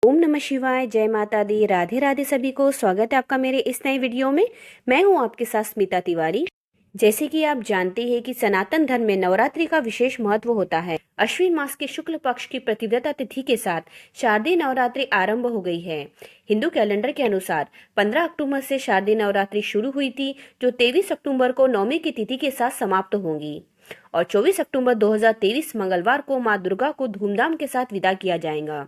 ओम नमः शिवाय। जय माता दी। राधे राधे सभी को। स्वागत है आपका मेरे इस नए वीडियो में। मैं हूं आपके साथ स्मिता तिवारी। जैसे कि आप जानते हैं कि सनातन धर्म में नवरात्रि का विशेष महत्व होता है। अश्विन मास के शुक्ल पक्ष की प्रतिव्रता तिथि के साथ शारदीय नवरात्रि आरंभ हो गई है। हिंदू कैलेंडर के अनुसार 15 अक्टूबर से शारदीय नवरात्रि शुरू हुई थी, जो 23 अक्टूबर को नवमी की तिथि के साथ समाप्त होंगी और 24 अक्टूबर 2023 मंगलवार को मां दुर्गा को धूमधाम के साथ विदा किया जाएगा।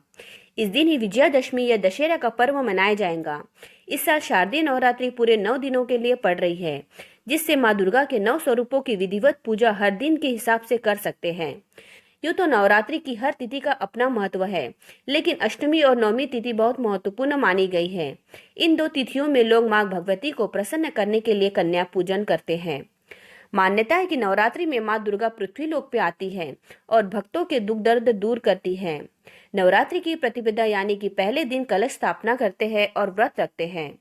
इस दिन ही विजयादशमी या दशहरा का पर्व मनाया जाएगा। इस साल शारदीय नवरात्रि पूरे 9 दिनों के लिए पड़ रही है, जिससे मां दुर्गा के 9 स्वरूपों की विधिवत पूजा हर दिन के हिसाब से कर सकते हैं। यूँ तो नवरात्रि की हर तिथि का अपना महत्व है, लेकिन अष्टमी और नवमी तिथि बहुत महत्वपूर्ण मानी गई है। इन दो तिथियों में लोग मां भगवती को प्रसन्न करने के लिए कन्या पूजन करते हैं। मान्यता है कि नवरात्रि में मां दुर्गा पृथ्वी लोक पे आती है और भक्तों के दुख दर्द दूर करती है। नवरात्रि की प्रतिपदा यानी कि पहले दिन कलश स्थापना करते हैं और व्रत रखते हैं।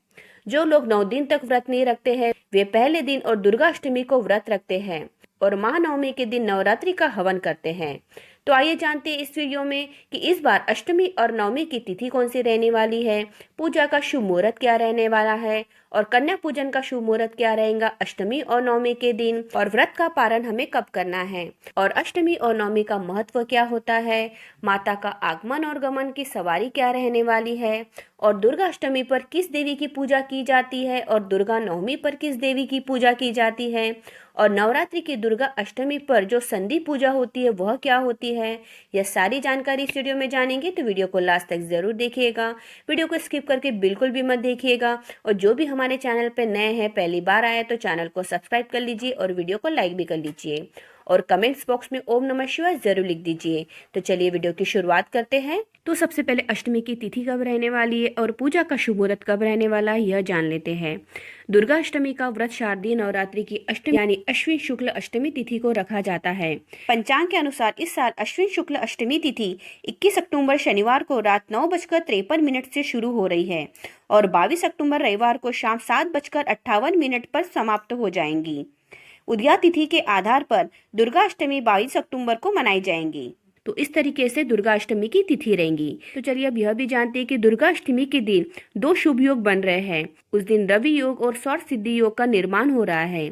जो लोग 9 दिन तक व्रत नहीं रखते हैं, वे पहले दिन और दुर्गा अष्टमी को व्रत रखते हैं और महानवमी के दिन नवरात्रि का हवन करते हैं। तो आइए जानते हैं इस वीडियो में कि इस बार अष्टमी और नवमी की तिथि कौन सी रहने वाली है, पूजा का शुभ मुहूर्त क्या रहने वाला है और कन्या पूजन का शुभ मुहूर्त क्या रहेगा अष्टमी और नवमी के दिन, और व्रत का पारण हमें कब करना है और अष्टमी और नवमी का महत्व क्या होता है, माता का आगमन और गमन की सवारी क्या रहने वाली है और दुर्गा अष्टमी पर किस देवी की पूजा की जाती है और दुर्गा नवमी पर किस देवी की पूजा की जाती है और नवरात्रि की दुर्गा अष्टमी पर जो संधि पूजा होती है वह क्या होती है। यह सारी जानकारी इस वीडियो में जानेंगे, तो वीडियो को लास्ट तक जरूर देखिएगा। वीडियो को स्किप करके बिल्कुल भी मत देखिएगा और जो भी हमारे चैनल पर नए हैं, पहली बार आए तो चैनल को सब्सक्राइब कर लीजिए और वीडियो को लाइक भी कर लीजिए और कमेंट्स बॉक्स में ओम नमः शिवाय जरूर लिख दीजिए। तो चलिए वीडियो की शुरुआत करते हैं। तो सबसे पहले अष्टमी की तिथि कब रहने वाली है और पूजा का शुभ मुहूर्त कब रहने वाला है, यह जान लेते हैं। दुर्गा अष्टमी का व्रत शारदीय नवरात्रि की अष्टमी यानी अश्विन शुक्ल अष्टमी तिथि को रखा जाता है। पंचांग के अनुसार इस साल अश्विन शुक्ल अष्टमी तिथि 21 अक्टूबर शनिवार को रात 9:53 से शुरू हो रही है और 22 अक्टूबर रविवार को शाम 7:58 पर समाप्त हो जाएंगी। उदया तिथि के आधार पर दुर्गा अष्टमी 22 अक्टूबर को मनाई जाएंगी। तो इस तरीके से दुर्गा अष्टमी की तिथि रहेंगी। तो चलिए अब यह भी जानते हैं कि दुर्गा अष्टमी के दिन 2 शुभ योग बन रहे हैं। उस दिन रवि योग और सौर सिद्धि योग का निर्माण हो रहा है।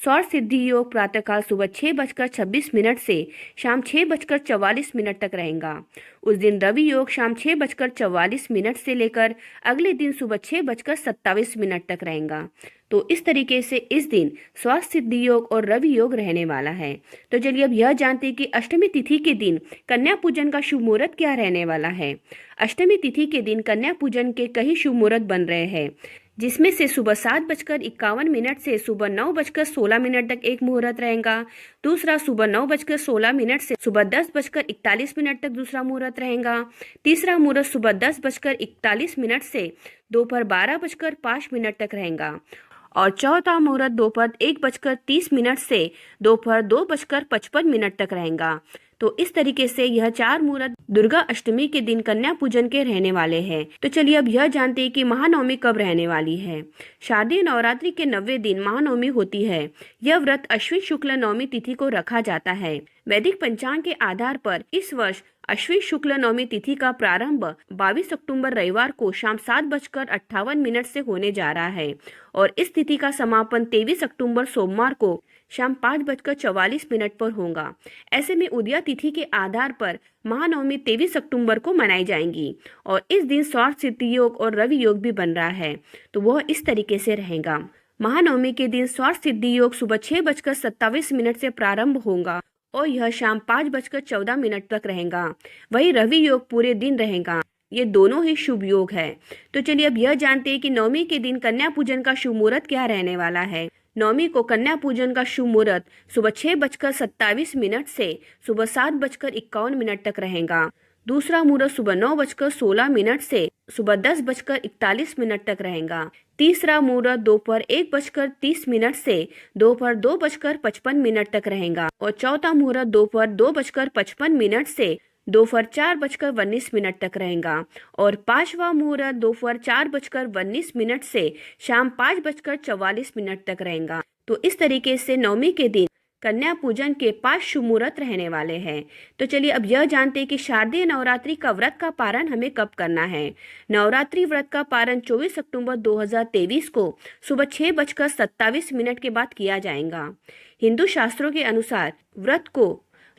सौर सिद्धि योग प्रातःकाल सुबह 6:26 से शाम 6:44 तक रहेगा। उस दिन रवि योग शाम 6:44 से लेकर अगले दिन सुबह 6:27 तक रहेगा। तो इस तरीके से इस दिन सौर सिद्धि योग और रवि योग रहने वाला है। तो चलिए अब यह जानते हैं कि अष्टमी तिथि के दिन कन्या पूजन का शुभ मुहूर्त क्या रहने वाला है। अष्टमी तिथि के दिन कन्या पूजन के कई शुभ मुहूर्त बन रहे हैं, जिसमें से सुबह 7:51 से सुबह 9:16 तक एक मुहूर्त रहेगा। दूसरा सुबह 9:16 से सुबह 10:41 तक दूसरा मुहूर्त रहेगा। तीसरा मुहूर्त सुबह 10:41 से दोपहर 12:05 तक रहेगा और चौथा मुहूर्त दोपहर 1:30 से दोपहर 2:55 तक रहेगा। तो इस तरीके से यह 4 मुहूर्त दुर्गा अष्टमी के दिन कन्या पूजन के रहने वाले हैं। तो चलिए अब यह जानते हैं कि महानवमी कब रहने वाली है। शारदीय नवरात्रि के 90वें दिन महानवमी होती है। यह व्रत अश्विन शुक्ल नवमी तिथि को रखा जाता है। वैदिक पंचांग के आधार पर इस वर्ष अश्विन शुक्ल नवमी तिथि का प्रारंभ 22 अक्टूबर रविवार को शाम 7:58 से होने जा रहा है और इस तिथि का समापन 23 अक्टूबर सोमवार को शाम 5:44 पर होगा। ऐसे में उदया तिथि के आधार पर महानवमी 23 अक्टूबर को मनाई जाएंगी और इस दिन सौर सिद्धि योग और रवि योग भी बन रहा है। तो वह इस तरीके से रहेगा। महानवमी के दिन सौर सिद्धि योग सुबह 6:27 से प्रारंभ होगा और यह शाम 5:14 तक रहेगा। वही रवि योग पूरे दिन रहेगा। ये दोनों ही शुभ योग है। तो चलिए अब यह जानते हैं कि नवमी के दिन कन्या पूजन का शुभ मुहूर्त क्या रहने वाला है। नवमी को कन्या पूजन का शुभ मुहूर्त सुबह 6:27 से सुबह 7:51 तक रहेगा। दूसरा मुहूर्त सुबह 9:16 से सुबह 10:41 तक रहेगा। तीसरा मुहूर्त दोपहर 1:30 से दोपहर 2:55 तक रहेगा और चौथा मुहूर्त दोपहर 2:55 से दोपहर 4:19 तक रहेगा और पांचवा मुहूर्त दोपहर 4:19 से शाम 5:44 तक रहेगा। तो इस तरीके से नवमी के दिन कन्या पूजन के 5 शुभ मुहूर्त रहने वाले हैं। तो चलिए अब यह जानते हैं कि शारदीय नवरात्रि का व्रत का पारण हमें कब करना है। नवरात्रि व्रत का पारण 24 अक्टूबर 2023 को सुबह 6:27 के बाद किया जाएगा। हिंदू शास्त्रों के अनुसार व्रत को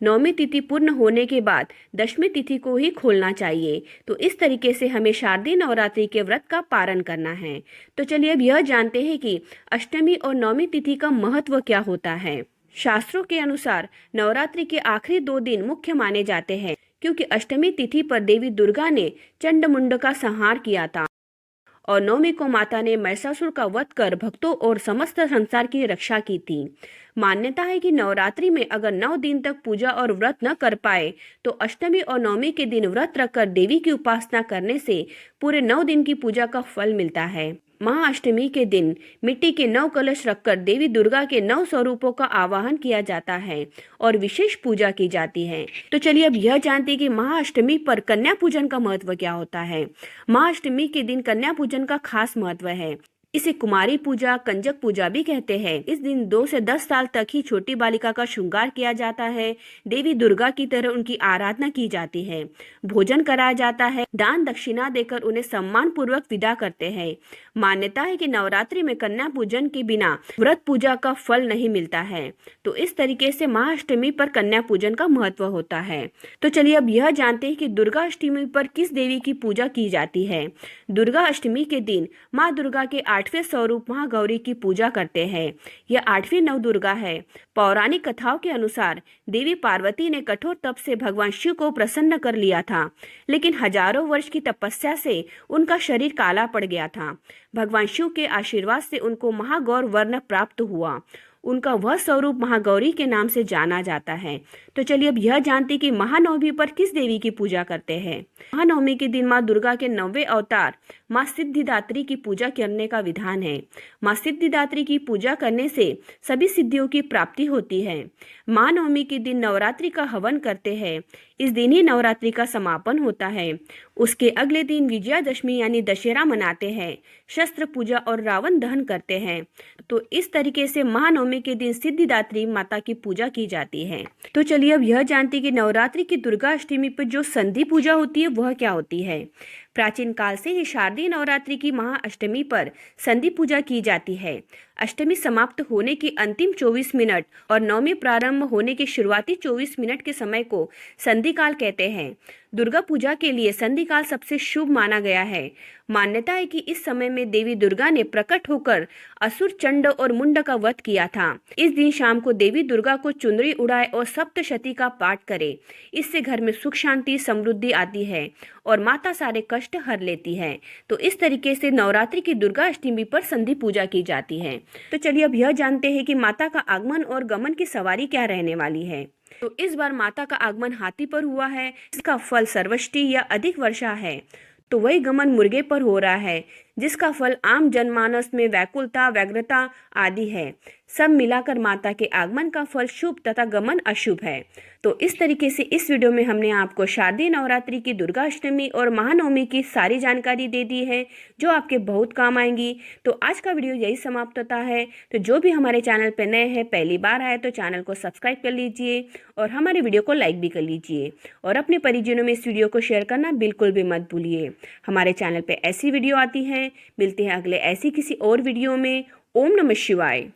नौमी तिथि पूर्ण होने के बाद 10वीं तिथि को ही खोलना चाहिए। तो इस तरीके से हमें शारदीय नवरात्रि के व्रत का पारण करना है। तो चलिए अब यह जानते हैं कि अष्टमी और नौमी तिथि का महत्व क्या होता है। शास्त्रों के अनुसार नवरात्रि के आखिरी 2 दिन मुख्य माने जाते हैं, क्योंकि अष्टमी तिथि पर देवी दुर्गा ने चंडमुंड का संहार किया था और नवमी को माता ने महिषासुर का वध कर भक्तों और समस्त संसार की रक्षा की थी। मान्यता है कि नवरात्रि में अगर 9 दिन तक पूजा और व्रत न कर पाए तो अष्टमी और नवमी के दिन व्रत रखकर देवी की उपासना करने से पूरे 9 दिन की पूजा का फल मिलता है। महाअष्टमी के दिन मिट्टी के 9 कलश रखकर देवी दुर्गा के 9 स्वरूपों का आवाहन किया जाता है और विशेष पूजा की जाती है। तो चलिए अब यह जानते हैं कि महाअष्टमी पर कन्या पूजन का महत्व क्या होता है। महाअष्टमी के दिन कन्या पूजन का खास महत्व है। इसे कुमारी पूजा, कंजक पूजा भी कहते हैं। इस दिन 2 से 10 साल तक ही छोटी बालिका का श्रृंगार किया जाता है। देवी दुर्गा की तरह उनकी आराधना की जाती है, भोजन कराया जाता है, दान दक्षिणा देकर उन्हें सम्मान पूर्वक विदा करते हैं। मान्यता है कि नवरात्रि में कन्या पूजन के बिना व्रत पूजा का फल नहीं मिलता है। तो इस तरीके से महाअष्टमी पर कन्या पूजन का महत्व होता है। तो चलिए अब यह जानते हैं कि दुर्गा अष्टमी पर किस देवी की पूजा की जाती है। दुर्गा अष्टमी के दिन माँ दुर्गा के 8वें स्वरूप महागौरी की पूजा करते हैं। यह 8वीं नवदुर्गा है। पौराणिक कथाओं के अनुसार देवी पार्वती ने कठोर तप से भगवान शिव को प्रसन्न कर लिया था, लेकिन हजारों वर्ष की तपस्या से उनका शरीर काला पड़ गया था। भगवान शिव के आशीर्वाद से उनको महागौर वर्ण प्राप्त हुआ। उनका वह स्वरूप महागौरी के नाम से जाना जाता है। तो चलिए अब यह जानते कि महानवमी पर किस देवी की पूजा करते हैं। महानवमी के दिन माँ दुर्गा के 9वें अवतार माँ सिद्धिदात्री की पूजा करने का विधान है। माँ सिद्धिदात्री की पूजा करने से सभी सिद्धियों की प्राप्ति होती है। महानवमी के दिन नवरात्रि का हवन करते हैं। इस दिन ही नवरात्रि का समापन होता है। उसके अगले दिन विजयादशमी यानी दशहरा मनाते हैं, शस्त्र पूजा और रावण दहन करते हैं। तो इस तरीके से महानवमी के दिन सिद्धिदात्री माता की पूजा की जाती है। तो चलिए अब यह जानते हैं कि नवरात्रि की दुर्गा अष्टमी पर जो संधि पूजा होती है वह क्या होती है। प्राचीन काल से ही शारदीय नवरात्रि की महाअष्टमी पर संधि पूजा की जाती है। अष्टमी समाप्त होने की अंतिम 24 मिनट और नवमी प्रारंभ होने के शुरुआती 24 मिनट के समय को संधि काल कहते हैं। दुर्गा पूजा के लिए संधि काल सबसे शुभ माना गया है। मान्यता है कि इस समय में देवी दुर्गा ने प्रकट होकर असुर, चंड और मुंड का वध किया था। इस दिन शाम को देवी दुर्गा को चुनरी उड़ाए और सप्तशती का पाठ करे। इससे घर में सुख, शांति, समृद्धि आती है और माता सारे कष्ट हर लेती है। तो इस तरीके से नवरात्रि की दुर्गा अष्टमी पर संधि पूजा की जाती है। तो चलिए अब यह जानते हैं कि माता का आगमन और गमन की सवारी क्या रहने वाली है। तो इस बार माता का आगमन हाथी पर हुआ है। इसका फल सर्वष्टि या अधिक वर्षा है। तो वही गमन मुर्गे पर हो रहा है, जिसका फल आम जनमानस में व्याकुलता, व्यग्रता आदि है। सब मिलाकर माता के आगमन का फल शुभ तथा गमन अशुभ है। तो इस तरीके से इस वीडियो में हमने आपको शारदीय नवरात्रि की दुर्गा अष्टमी और महानवमी की सारी जानकारी दे दी है, जो आपके बहुत काम आएंगी। तो आज का वीडियो यही समाप्त होता है। तो जो भी हमारे चैनल पर नए हैं, पहली बार आए तो चैनल को सब्सक्राइब कर लीजिए और हमारे वीडियो को लाइक भी कर लीजिए और अपने परिजनों में इस वीडियो को शेयर करना बिल्कुल भी मत भूलिए। हमारे चैनल पर ऐसी वीडियो आती है। मिलते हैं अगले ऐसी किसी और वीडियो में। ओम नमः शिवाय।